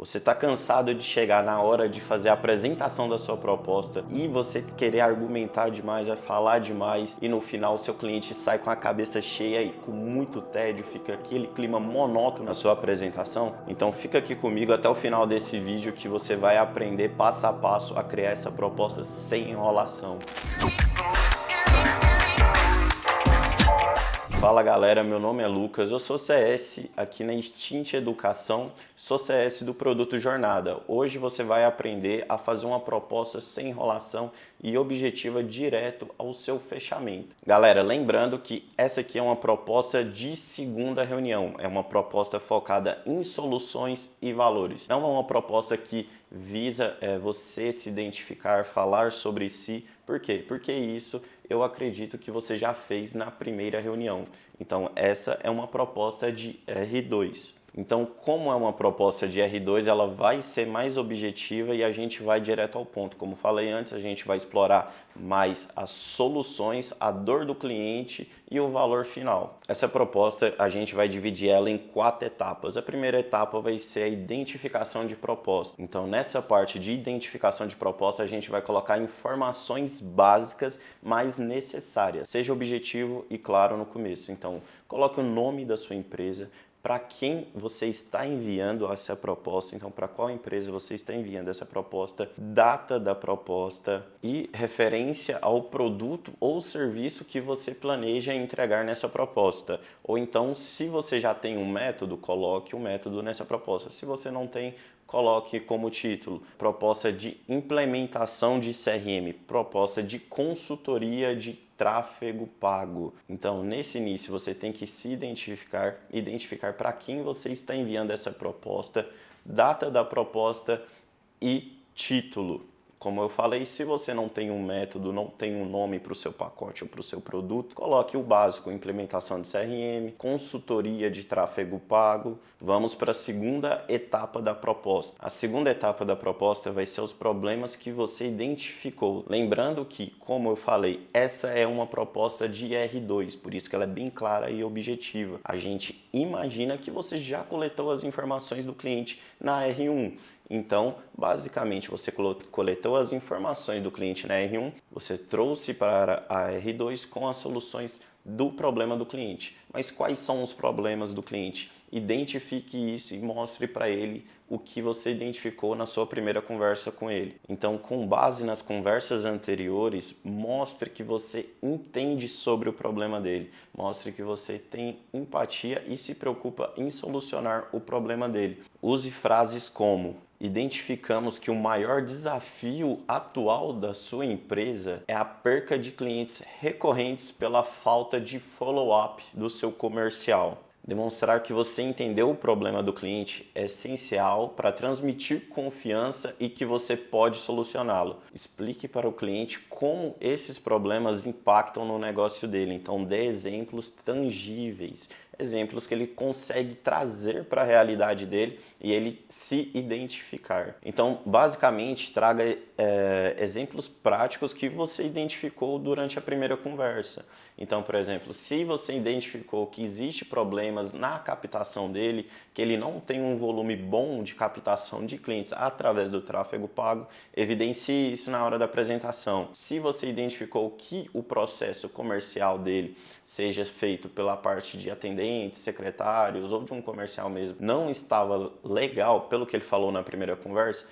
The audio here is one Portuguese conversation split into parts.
Você está cansado de chegar na hora de fazer a apresentação da sua proposta e você querer argumentar demais, falar demais e no final o seu cliente sai com a cabeça cheia e com muito tédio, fica aquele clima monótono na sua apresentação? Então fica aqui comigo até o final desse vídeo que você vai aprender passo a passo a criar essa proposta sem enrolação. Fala galera, meu nome é Lucas, eu sou CS aqui na Extint Educação, sou CS do produto Jornada. Hoje você vai aprender a fazer uma proposta sem enrolação e objetiva direto ao seu fechamento. Galera, lembrando que essa aqui é uma proposta de segunda reunião, é uma proposta focada em soluções e valores. Não é uma proposta que visa você se identificar, falar sobre si. Por quê? Porque isso eu acredito que você já fez na primeira reunião. Então essa é uma proposta de R2. Então, como é uma proposta de R2, ela vai ser mais objetiva e a gente vai direto ao ponto. Como falei antes, a gente vai explorar mais as soluções, a dor do cliente e o valor final. Essa proposta, a gente vai dividir ela em 4 etapas. A primeira etapa vai ser a identificação de proposta. Então, nessa parte de identificação de proposta, a gente vai colocar informações básicas, mas necessárias. Seja objetivo e claro no começo. Então, coloque o nome da sua empresa, para quem você está enviando essa proposta, então para qual empresa você está enviando essa proposta, data da proposta e referência ao produto ou serviço que você planeja entregar nessa proposta. Ou então, se você já tem um método, coloque o método nessa proposta. Se você não tem, coloque como título proposta de implementação de CRM, proposta de consultoria de tráfego pago. Então, nesse início, você tem que se identificar para quem você está enviando essa proposta, data da proposta e título. Como eu falei, se você não tem um método, não tem um nome para o seu pacote ou para o seu produto, coloque o básico, implementação de CRM, consultoria de tráfego pago. Vamos para a segunda etapa da proposta. A segunda etapa da proposta vai ser os problemas que você identificou. Lembrando que, como eu falei, essa é uma proposta de R2, por isso que ela é bem clara e objetiva. A gente imagina que você já coletou as informações do cliente na R1. Então, basicamente, você coletou as informações do cliente na R1, você trouxe para a R2 com as soluções do problema do cliente. Mas quais são os problemas do cliente? Identifique isso e mostre para ele o que você identificou na sua primeira conversa com ele. Então, com base nas conversas anteriores, mostre que você entende sobre o problema dele. Mostre que você tem empatia e se preocupa em solucionar o problema dele. Use frases como: identificamos que o maior desafio atual da sua empresa é a perca de clientes recorrentes pela falta de follow-up do seu comercial. Demonstrar que você entendeu o problema do cliente é essencial para transmitir confiança e que você pode solucioná-lo. Explique para o cliente como esses problemas impactam no negócio dele. Então, dê exemplos tangíveis, exemplos que ele consegue trazer para a realidade dele e ele se identificar. Então, basicamente, traga exemplos práticos que você identificou durante a primeira conversa. Então, por exemplo, se você identificou que existe problemas na captação dele, que ele não tem um volume bom de captação de clientes através do tráfego pago, evidencie isso na hora da apresentação. Se você identificou que o processo comercial dele, seja feito pela parte de atendentes, secretários ou de um comercial mesmo, não estava legal pelo que ele falou na primeira conversa,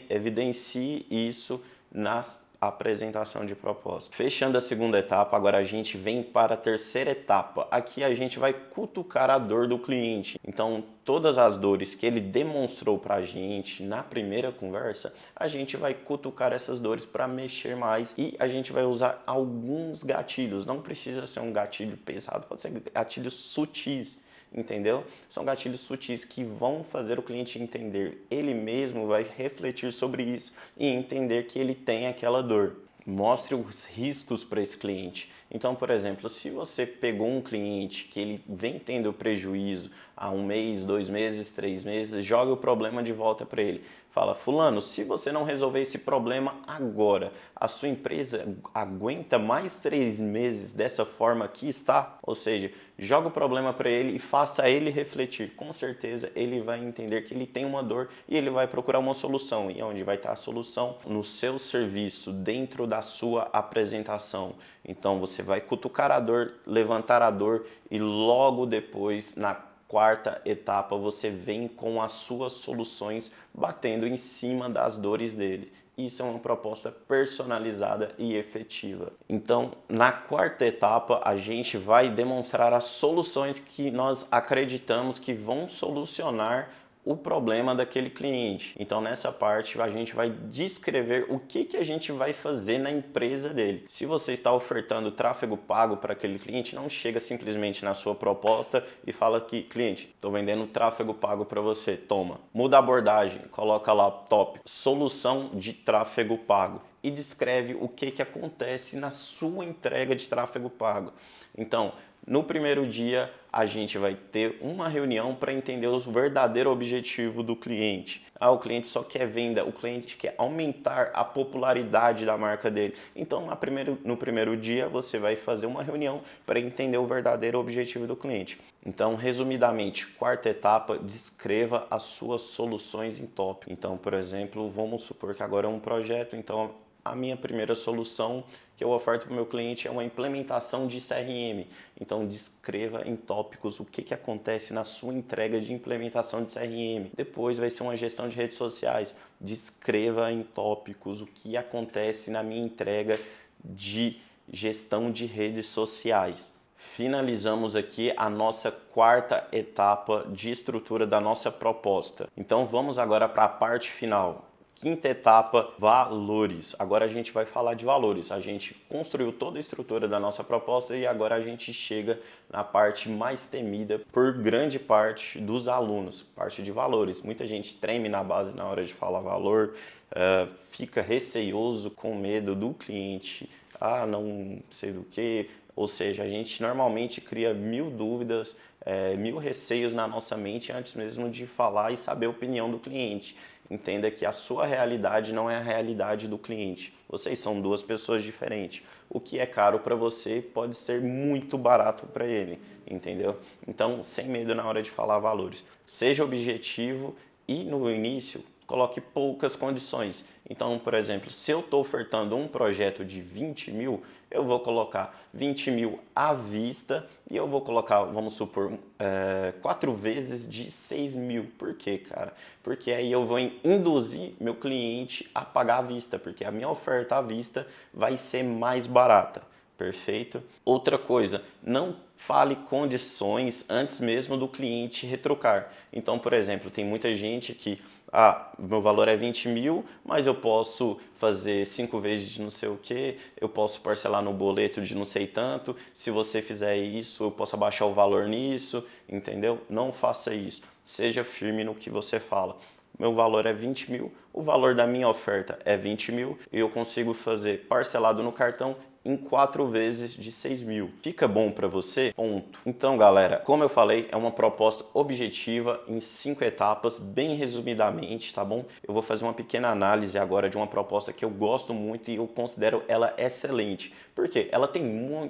evidencie isso na apresentação de proposta. Fechando a segunda etapa, agora a gente vem para a terceira etapa. Aqui a gente vai cutucar a dor do cliente. Então, todas as dores que ele demonstrou para a gente na primeira conversa, a gente vai cutucar essas dores para mexer mais e a gente vai usar alguns gatilhos. Não precisa ser um gatilho pesado, pode ser gatilhos sutis. Entendeu? São gatilhos sutis que vão fazer o cliente entender. Ele mesmo vai refletir sobre isso e entender que ele tem aquela dor. Mostre os riscos para esse cliente. Então, por exemplo, se você pegou um cliente que ele vem tendo prejuízo há 1 mês, 2 meses, 3 meses, jogue o problema de volta para ele. Fala, fulano, se você não resolver esse problema agora, a sua empresa aguenta mais 3 meses dessa forma que está? Ou seja, joga o problema para ele e faça ele refletir. Com certeza ele vai entender que ele tem uma dor e ele vai procurar uma solução. E onde vai estar a solução? No seu serviço, dentro da sua apresentação. Então você vai cutucar a dor, levantar a dor e logo depois, na quarta etapa, você vem com as suas soluções batendo em cima das dores dele. Isso é uma proposta personalizada e efetiva. Então, na quarta etapa, a gente vai demonstrar as soluções que nós acreditamos que vão solucionar o problema daquele cliente. Então, nessa parte, a gente vai descrever o que a gente vai fazer na empresa dele. Se você está ofertando tráfego pago para aquele cliente, não chega simplesmente na sua proposta e fala que, cliente, estou vendendo tráfego pago para você, toma. Muda a abordagem, coloca lá tópico, solução de tráfego pago e descreve o que acontece na sua entrega de tráfego pago. Então, no primeiro dia, a gente vai ter uma reunião para entender o verdadeiro objetivo do cliente. O cliente só quer venda, o cliente quer aumentar a popularidade da marca dele. Então, no primeiro dia, você vai fazer uma reunião para entender o verdadeiro objetivo do cliente. Então, resumidamente, quarta etapa, descreva as suas soluções em tópico. Então, por exemplo, vamos supor que agora é um projeto, então a minha primeira solução que eu oferto para o meu cliente é uma implementação de CRM. Então, descreva em tópicos o que acontece na sua entrega de implementação de CRM. Depois vai ser uma gestão de redes sociais. Descreva em tópicos o que acontece na minha entrega de gestão de redes sociais. Finalizamos aqui a nossa quarta etapa de estrutura da nossa proposta. Então, vamos agora para a parte final. Quinta etapa, valores. Agora a gente vai falar de valores. A gente construiu toda a estrutura da nossa proposta e agora a gente chega na parte mais temida por grande parte dos alunos, parte de valores. Muita gente treme na base na hora de falar valor, fica receioso, com medo do cliente, não sei do que. Ou seja, a gente normalmente cria 1000 dúvidas, 1000 receios na nossa mente antes mesmo de falar e saber a opinião do cliente. Entenda que a sua realidade não é a realidade do cliente. Vocês são duas pessoas diferentes. O que é caro para você pode ser muito barato para ele, entendeu? Então, sem medo na hora de falar valores. Seja objetivo e no início coloque poucas condições. Então, por exemplo, se eu estou ofertando um projeto de 20 mil, eu vou colocar 20 mil à vista e eu vou colocar, vamos supor, 4 vezes de 6 mil. Por quê, cara? Porque aí eu vou induzir meu cliente a pagar à vista, porque a minha oferta à vista vai ser mais barata. Perfeito? Outra coisa, não fale condições antes mesmo do cliente retrucar. Então, por exemplo, tem muita gente que meu valor é 20 mil, mas eu posso fazer 5 vezes de não sei o que, eu posso parcelar no boleto de não sei tanto, se você fizer isso, eu posso abaixar o valor nisso, entendeu? Não faça isso, seja firme no que você fala. Meu valor é 20 mil, o valor da minha oferta é 20 mil e eu consigo fazer parcelado no cartão em 4 vezes de 6 mil. Fica bom para você? Ponto. Então, galera, como eu falei, é uma proposta objetiva em 5 etapas, bem resumidamente, tá bom? Eu vou fazer uma pequena análise agora de uma proposta que eu gosto muito e eu considero ela excelente. Por quê? Ela tem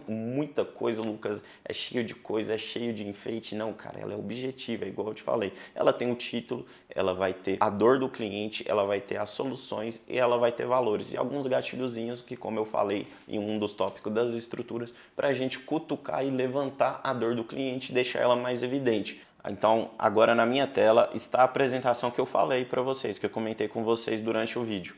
muita coisa, Lucas, é cheio de coisa, é cheio de enfeite. Não, cara, ela é objetiva, igual eu te falei. Ela tem o título, ela vai ter a dor do cliente, ela vai ter as soluções e ela vai ter valores. E alguns gatilhozinhos que, como eu falei em um dos tópicos das estruturas, para a gente cutucar e levantar a dor do cliente e deixar ela mais evidente. Então, agora na minha tela está a apresentação que eu falei para vocês, que eu comentei com vocês durante o vídeo.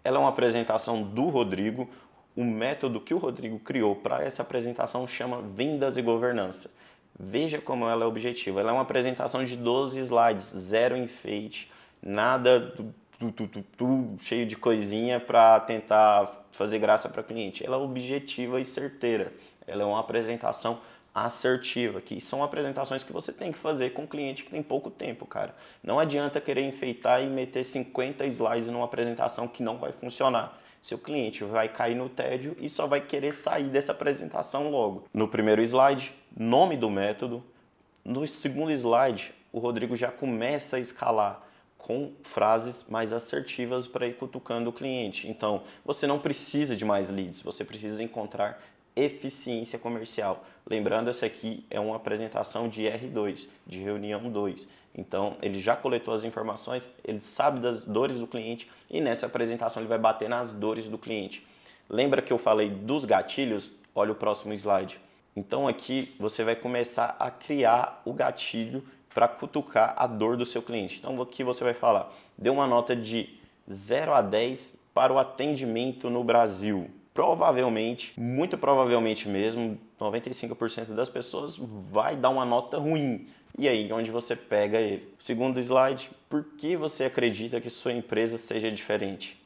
Ela é uma apresentação do Rodrigo. O método que o Rodrigo criou para essa apresentação chama Vendas e Governança. Veja como ela é objetiva. Ela é uma apresentação de 12 slides, zero enfeite, nada cheio de coisinha para tentar fazer graça para o cliente. Ela é objetiva e certeira. Ela é uma apresentação assertiva, que são apresentações que você tem que fazer com cliente que tem pouco tempo, cara. Não adianta querer enfeitar e meter 50 slides numa apresentação que não vai funcionar. Seu cliente vai cair no tédio e só vai querer sair dessa apresentação logo. No primeiro slide, nome do método, No segundo slide, o Rodrigo já começa a escalar com frases mais assertivas para ir cutucando o cliente. Então, você não precisa de mais leads, você precisa encontrar eficiência comercial. Lembrando, essa aqui é uma apresentação de R2, de reunião 2. Então, ele já coletou as informações, ele sabe das dores do cliente e nessa apresentação ele vai bater nas dores do cliente. Lembra que eu falei dos gatilhos? Olha o próximo slide. Então aqui você vai começar a criar o gatilho para cutucar a dor do seu cliente. Então aqui você vai falar, dê uma nota de 0 a 10 para o atendimento no Brasil. Provavelmente, muito provavelmente mesmo, 95% das pessoas vai dar uma nota ruim. E aí, onde você pega ele? Segundo slide, por que você acredita que sua empresa seja diferente?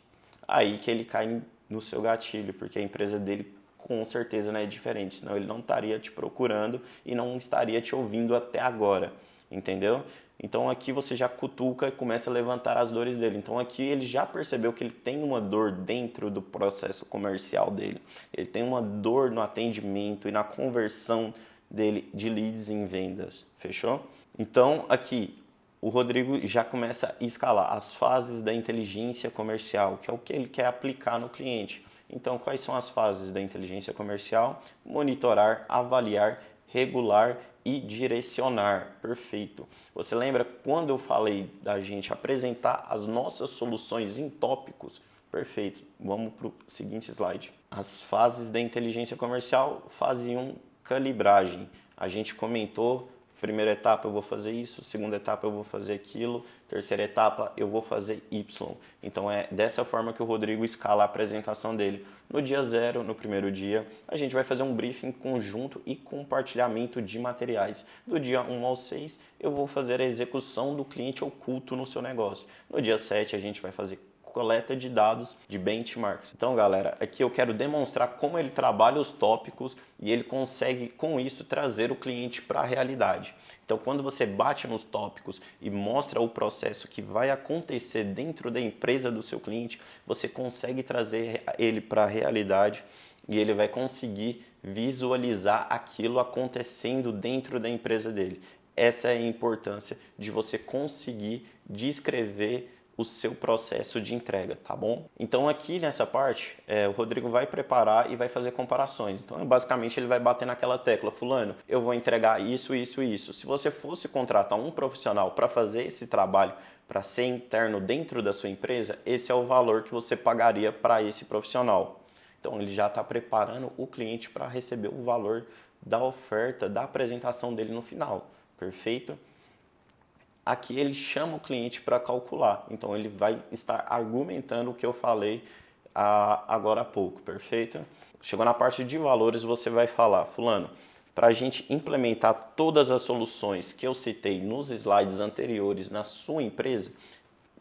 Aí que ele cai no seu gatilho, porque a empresa dele com certeza não é diferente, senão ele não estaria te procurando e não estaria te ouvindo até agora, entendeu? Então aqui você já cutuca e começa a levantar as dores dele. Então aqui ele já percebeu que ele tem uma dor dentro do processo comercial dele. Ele tem uma dor no atendimento e na conversão dele de leads em vendas, fechou? Então aqui o Rodrigo já começa a escalar as fases da inteligência comercial, que é o que ele quer aplicar no cliente. Então, quais são as fases da inteligência comercial? Monitorar, avaliar, regular e direcionar. Perfeito. Você lembra quando eu falei da gente apresentar as nossas soluções em tópicos? Perfeito. Vamos para o seguinte slide. As fases da inteligência comercial, fase 1, calibragem. A gente comentou. Primeira etapa eu vou fazer isso, segunda etapa eu vou fazer aquilo, terceira etapa eu vou fazer Y. Então é dessa forma que o Rodrigo escala a apresentação dele. No dia 0, no primeiro dia, a gente vai fazer um briefing conjunto e compartilhamento de materiais. Do dia 1 ao 6, eu vou fazer a execução do cliente oculto no seu negócio. No dia 7, a gente vai fazer coleta de dados de benchmarks. Então, galera, aqui eu quero demonstrar como ele trabalha os tópicos e ele consegue, com isso, trazer o cliente para a realidade. Então, quando você bate nos tópicos e mostra o processo que vai acontecer dentro da empresa do seu cliente, você consegue trazer ele para a realidade e ele vai conseguir visualizar aquilo acontecendo dentro da empresa dele. Essa é a importância de você conseguir descrever o seu processo de entrega, tá bom? Então aqui nessa parte, o Rodrigo vai preparar e vai fazer comparações. Então basicamente ele vai bater naquela tecla, fulano, eu vou entregar isso, isso e isso. Se você fosse contratar um profissional para fazer esse trabalho, para ser interno dentro da sua empresa, esse é o valor que você pagaria para esse profissional. Então ele já está preparando o cliente para receber o valor da oferta, da apresentação dele no final, perfeito? Aqui ele chama o cliente para calcular, então ele vai estar argumentando o que eu falei agora há pouco, perfeito? Chegou na parte de valores, você vai falar, fulano, para a gente implementar todas as soluções que eu citei nos slides anteriores na sua empresa,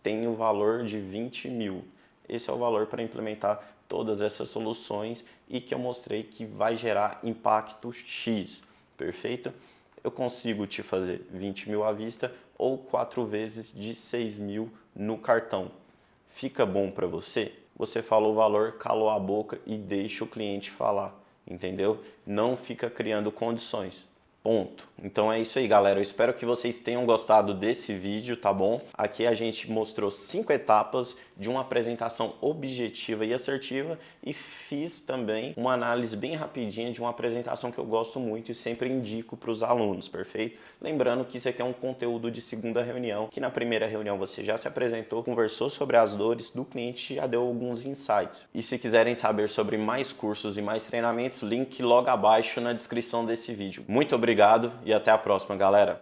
tem o valor de 20 mil. Esse é o valor para implementar todas essas soluções e que eu mostrei que vai gerar impacto X, perfeito? Eu consigo te fazer 20 mil à vista ou 4 vezes de 6 mil no cartão. Fica bom para você? Você falou o valor, calou a boca e deixa o cliente falar, entendeu? Não fica criando condições. Ponto. Então é isso aí, galera. Eu espero que vocês tenham gostado desse vídeo, tá bom? Aqui a gente mostrou 5 etapas de uma apresentação objetiva e assertiva e fiz também uma análise bem rapidinha de uma apresentação que eu gosto muito e sempre indico para os alunos, perfeito? Lembrando que isso aqui é um conteúdo de segunda reunião, que na primeira reunião você já se apresentou, conversou sobre as dores do cliente e já deu alguns insights. E se quiserem saber sobre mais cursos e mais treinamentos, link logo abaixo na descrição desse vídeo. Muito obrigado e até a próxima, galera!